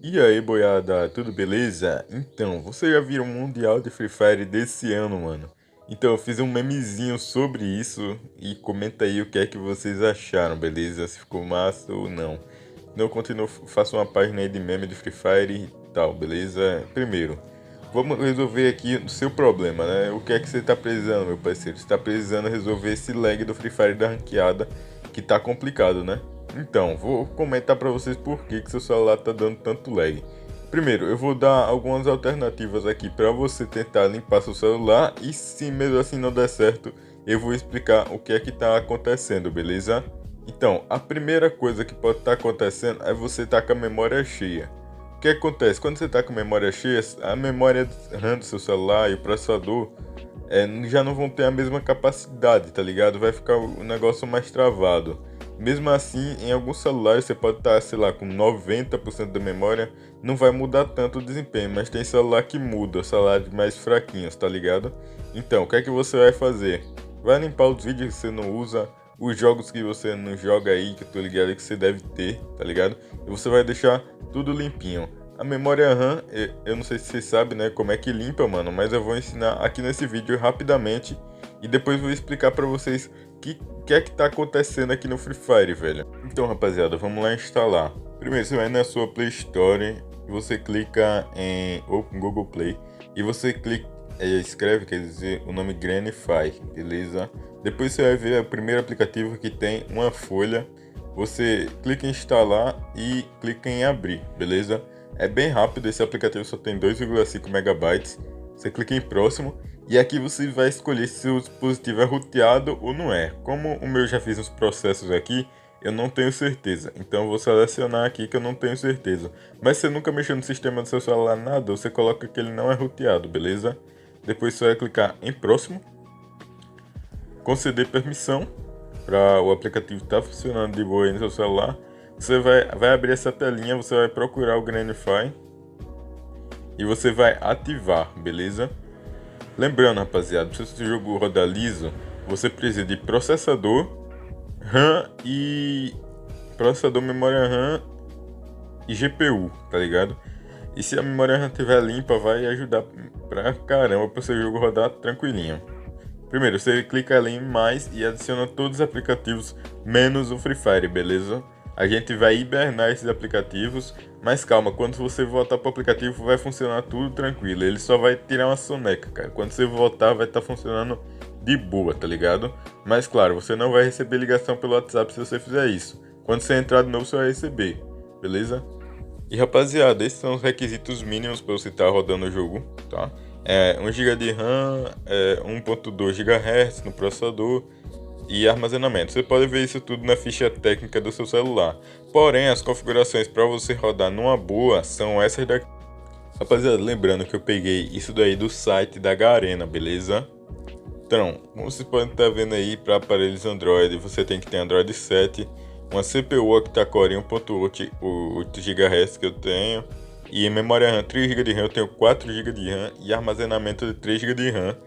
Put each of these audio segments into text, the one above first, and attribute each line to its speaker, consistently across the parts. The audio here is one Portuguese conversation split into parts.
Speaker 1: E aí, boiada, tudo beleza? Então, você já viram o Mundial de Free Fire desse ano, mano? Então, eu fiz um memezinho sobre isso e comenta aí o que é que vocês acharam, beleza? Se ficou massa ou não. Não continuo, faço uma página aí de meme de Free Fire e tal, beleza? Primeiro, vamos resolver aqui o seu problema, né? O que é que você tá precisando, meu parceiro? Você tá precisando resolver esse lag do Free Fire da ranqueada que tá complicado, né? Então, vou comentar pra vocês por que seu celular tá dando tanto lag. Primeiro, eu vou dar algumas alternativas aqui pra você tentar limpar seu celular e se mesmo assim não der certo, eu vou explicar o que é que tá acontecendo, beleza? Então, a primeira coisa que pode estar acontecendo é você estar com a memória cheia. O que acontece? Quando você está com a memória cheia, a memória RAM do seu celular e o processador já não vão ter a mesma capacidade, tá ligado? Vai ficar o negócio mais travado. Mesmo assim, em alguns celulares você pode estar, sei lá, com 90% da memória, não vai mudar tanto o desempenho, mas tem celular que muda, celulares mais fraquinhos, tá ligado? Então, o que é que você vai fazer? Vai limpar os vídeos que você não usa, os jogos que você não joga aí, que eu tô ligado que você deve ter, tá ligado? E você vai deixar tudo limpinho. A memória RAM, eu não sei se você sabe, né, como é que limpa, mano, mas eu vou ensinar aqui nesse vídeo rapidamente e depois vou explicar pra vocês o que é que tá acontecendo aqui no Free Fire, velho. Então, rapaziada, vamos lá instalar. Primeiro, você vai na sua Play Store e você clica em Open Google Play e você clica, escreve, quer dizer, o nome Granify, beleza? Depois você vai ver o primeiro aplicativo que tem uma folha. Você clica em instalar e clica em abrir, beleza? É bem rápido, esse aplicativo só tem 2,5 megabytes. Você clica em próximo e aqui você vai escolher se o dispositivo é roteado ou não é. Como o meu já fiz uns processos aqui, eu não tenho certeza. Então eu vou selecionar aqui que eu não tenho certeza. Mas se você nunca mexeu no sistema do seu celular nada, você coloca que ele não é roteado, beleza? Depois você vai clicar em próximo, conceder permissão para o aplicativo estar funcionando de boa aí no seu celular. Você vai abrir essa telinha, você vai procurar o Granify e você vai ativar, beleza? Lembrando, rapaziada, se o seu jogo roda liso, você precisa de processador, RAM e processador, memória RAM e GPU, tá ligado? E se a memória RAM estiver limpa, vai ajudar pra caramba para o seu jogo rodar tranquilinho. Primeiro, você clica ali em mais e adiciona todos os aplicativos menos o Free Fire, beleza? A gente vai hibernar esses aplicativos, mas calma, quando você voltar pro aplicativo vai funcionar tudo tranquilo. Ele só vai tirar uma soneca, cara. Quando você voltar vai estar funcionando de boa, tá ligado? Mas claro, você não vai receber ligação pelo WhatsApp se você fizer isso. Quando você entrar de novo, você vai receber, beleza? E rapaziada, esses são os requisitos mínimos para você estar rodando o jogo, tá? 1 GB de RAM, 1.2 GHz no processador e armazenamento. Você pode ver isso tudo na ficha técnica do seu celular. Porém, as configurações para você rodar numa boa são essas daqui. Rapaziada, lembrando que eu peguei isso daí do site da Garena, beleza? Então, como vocês podem estar vendo aí, para aparelhos Android, você tem que ter Android 7, uma CPU octa-core 1.8 GHz que eu tenho, e memória RAM 3 GB de RAM, eu tenho 4 GB de RAM e armazenamento de 3 GB de RAM.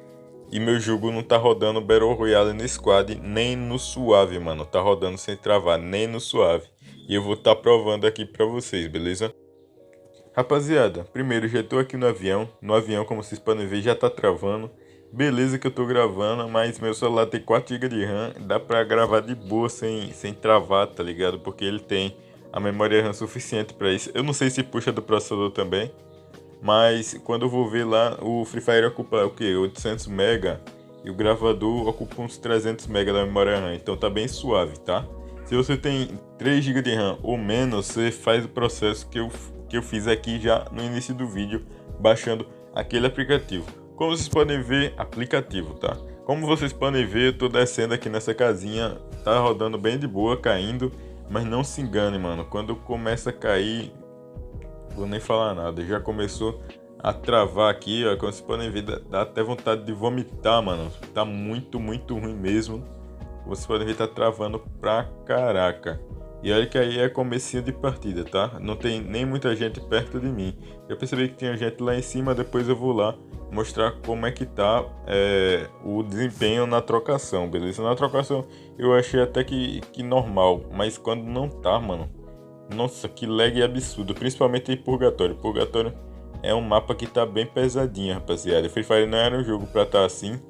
Speaker 1: E meu jogo não tá rodando Battle Royale no Squad nem no suave, mano. Tá rodando sem travar, nem no suave. E eu vou estar provando aqui pra vocês, beleza? Rapaziada, primeiro já tô aqui no avião. No avião, como vocês podem ver, já tá travando. Beleza que eu tô gravando, mas meu celular tem 4 GB de RAM. Dá pra gravar de boa sem travar, tá ligado? Porque ele tem a memória RAM suficiente pra isso. Eu não sei se puxa do processador também. Mas quando eu vou ver lá, o Free Fire ocupa o que? 800 MB e o gravador ocupa uns 300 MB da memória RAM. Então tá bem suave, tá? Se você tem 3 GB de RAM ou menos, você faz o processo que eu fiz aqui já no início do vídeo, baixando aquele aplicativo. Como vocês podem ver, aplicativo, tá? Como vocês podem ver, eu tô descendo aqui nessa casinha, tá rodando bem de boa, caindo, mas não se engane, mano. Quando começa a cair, vou nem falar nada, já começou a travar aqui, ó, como vocês podem ver, dá até vontade de vomitar, mano. Tá muito, muito ruim mesmo. Vocês podem ver, tá travando pra caraca. E olha que aí é comecinho de partida, tá? Não tem nem muita gente perto de mim. Eu percebi que tinha gente lá em cima, depois eu vou lá mostrar como é que tá o desempenho na trocação, beleza? Na trocação eu achei até que normal, mas quando não tá, mano, Nossa, que lag absurdo, principalmente em Purgatório. Purgatório é um mapa que tá bem pesadinho, rapaziada. Free Fire não era um jogo pra estar assim.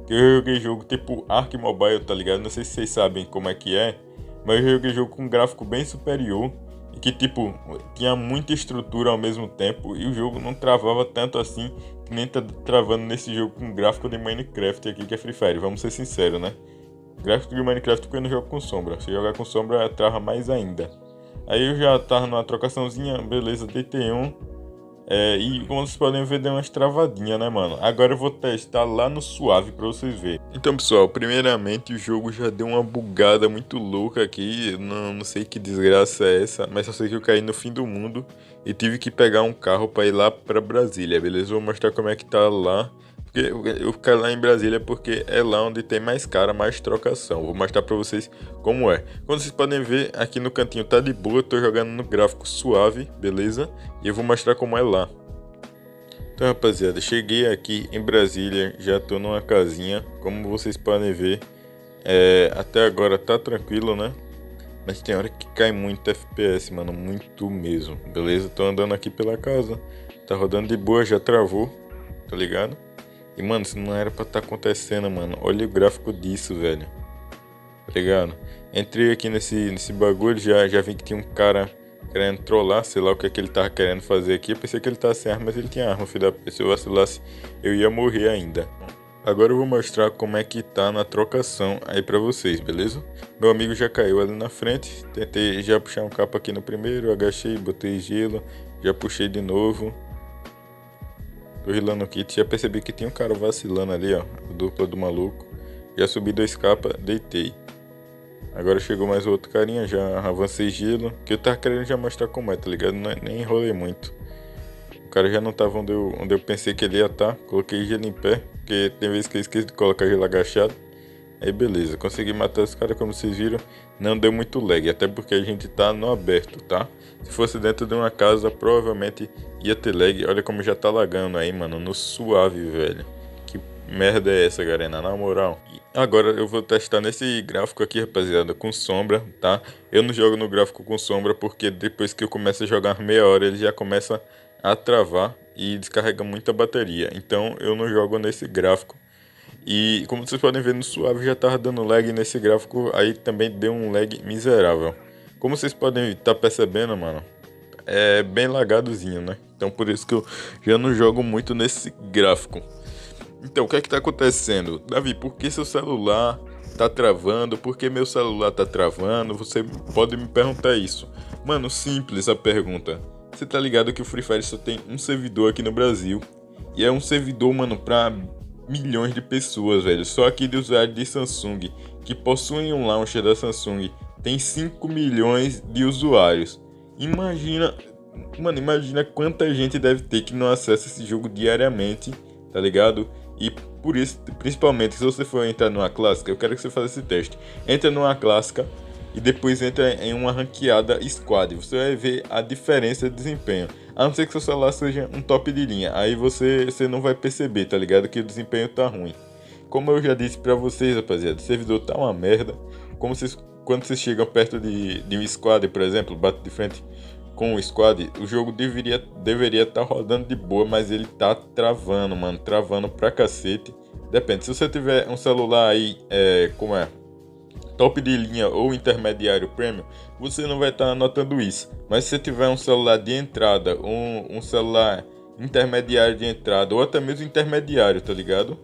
Speaker 1: Que eu joguei jogo tipo Ark Mobile, tá ligado? Não sei se vocês sabem como é que é, mas eu joguei jogo com um gráfico bem superior e que tipo tinha muita estrutura ao mesmo tempo e o jogo não travava tanto assim que nem tá travando nesse jogo com gráfico de Minecraft aqui que é Free Fire. Vamos ser sinceros, né? Gráfico de Minecraft porque eu não jogo com sombra. Se jogar com sombra trava mais ainda. Aí eu já tava numa trocaçãozinha, beleza, deitei um. E como vocês podem ver, deu umas travadinhas, né, mano? Agora eu vou testar lá no suave pra vocês verem. Então, pessoal, primeiramente o jogo já deu uma bugada muito louca aqui. Não sei que desgraça é essa, mas só sei que eu caí no fim do mundo e tive que pegar um carro pra ir lá pra Brasília, beleza? Vou mostrar como é que tá lá. Porque eu ficar lá em Brasília porque é lá onde tem mais cara, mais trocação. Vou mostrar pra vocês como é. Como vocês podem ver, aqui no cantinho tá de boa, tô jogando no gráfico suave, beleza? E eu vou mostrar como é lá. Então, rapaziada, cheguei aqui em Brasília, já tô numa casinha, como vocês podem ver. Até agora tá tranquilo, né? Mas tem hora que cai muito FPS, mano, muito mesmo, beleza? Tô andando aqui pela casa, tá rodando de boa, já travou, tá ligado? E, mano, isso não era pra tá acontecendo, mano. Olha o gráfico disso, velho. Tá ligado? Entrei aqui nesse bagulho, já vi que tinha um cara querendo trollar, sei lá o que é que ele tava querendo fazer aqui. Eu pensei que ele tava sem arma, mas ele tinha arma, filho da puta. Se eu vacilasse, eu ia morrer ainda. Agora eu vou mostrar como é que tá na trocação aí pra vocês, beleza? Meu amigo já caiu ali na frente. Tentei já puxar um capa aqui no primeiro, agachei, botei gelo, já puxei de novo. Tô rilando o kit, já percebi que tinha um cara vacilando ali, ó, a dupla do maluco. Já subi 2 capas, deitei. Agora chegou mais outro carinha, já avancei gelo, que eu tava querendo já mostrar como é, tá ligado? Nem enrolei muito. O cara já não tava onde eu pensei que ele ia estar. Coloquei gelo em pé, porque tem vezes que eu esqueço de colocar gelo agachado. Aí beleza, consegui matar os caras, como vocês viram. Não deu muito lag, até porque a gente tá no aberto, tá? Se fosse dentro de uma casa, provavelmente ia ter lag. Olha como já tá lagando aí, mano, no suave, velho. Que merda é essa, Garena, na moral. Agora eu vou testar nesse gráfico aqui, rapaziada, com sombra, tá? Eu não jogo no gráfico com sombra porque depois que eu começo a jogar meia hora, ele já começa a travar e descarrega muita bateria. Então eu não jogo nesse gráfico. E como vocês podem ver no suave já tava dando lag nesse gráfico, aí também deu um lag miserável. Como vocês podem estar percebendo, mano, é bem lagadozinho, né? Então por isso que eu já não jogo muito nesse gráfico. Então o que é que tá acontecendo? Davi, por que seu celular tá travando? Por que meu celular tá travando? Você pode me perguntar isso. Mano, simples a pergunta. Você tá ligado que o Free Fire só tem um servidor aqui no Brasil. E é um servidor, mano, pra milhões de pessoas, velho. Só aqui de usuários de Samsung que possuem um launcher da Samsung tem 5 milhões de usuários. Imagina, mano, imagina quanta gente deve ter que não acessa esse jogo diariamente, tá ligado? E por isso, principalmente, se você for entrar numa clássica, eu quero que você faça esse teste. Entra numa clássica e depois entra em uma ranqueada squad. Você vai ver a diferença de desempenho. A não ser que seu celular seja um top de linha. Aí você não vai perceber, tá ligado? Que o desempenho tá ruim. Como eu já disse pra vocês, rapaziada, o servidor tá uma merda. Quando vocês chegam perto de um squad, por exemplo, bate de frente com o squad, o jogo deveria estar rodando de boa, mas ele tá travando, mano. Travando pra cacete. Depende, se você tiver um celular aí, como é? Top de linha ou intermediário premium, você não vai estar notando isso. Mas se você tiver um celular de entrada, um celular intermediário de entrada, ou até mesmo intermediário, tá ligado?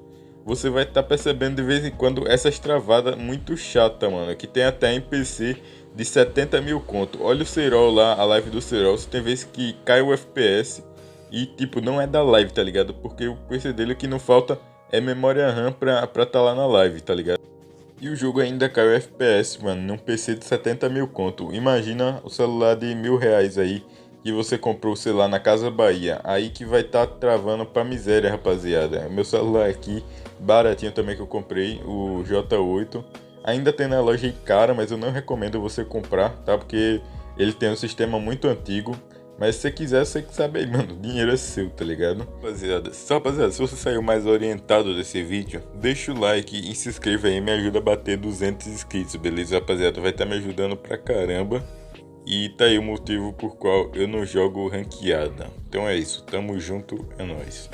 Speaker 1: Você vai estar percebendo de vez em quando essas travadas muito chata, mano. Que tem até em PC de 70 mil conto. Olha o Serol lá, a live do Serol. Você tem vezes que cai o FPS e tipo, não é da live, tá ligado? Porque o PC dele o que não falta é memória RAM pra tá lá na live, tá ligado? E o jogo ainda caiu FPS, mano, num PC de 70 mil conto. Imagina o celular de R$ 1.000 aí, que você comprou, sei lá, na Casa Bahia. Aí que vai estar travando pra miséria, rapaziada. Meu celular aqui, baratinho também que eu comprei, o J8. Ainda tem na loja cara, mas eu não recomendo você comprar, tá? Porque ele tem um sistema muito antigo. Mas se você quiser, você que sabe aí, mano. O dinheiro é seu, tá ligado? Rapaziada, se você saiu mais orientado desse vídeo, deixa o like e se inscreva aí. Me ajuda a bater 200 inscritos, beleza, rapaziada? Vai estar me ajudando pra caramba. E tá aí o motivo por qual eu não jogo ranqueada. Então é isso, tamo junto, é nóis.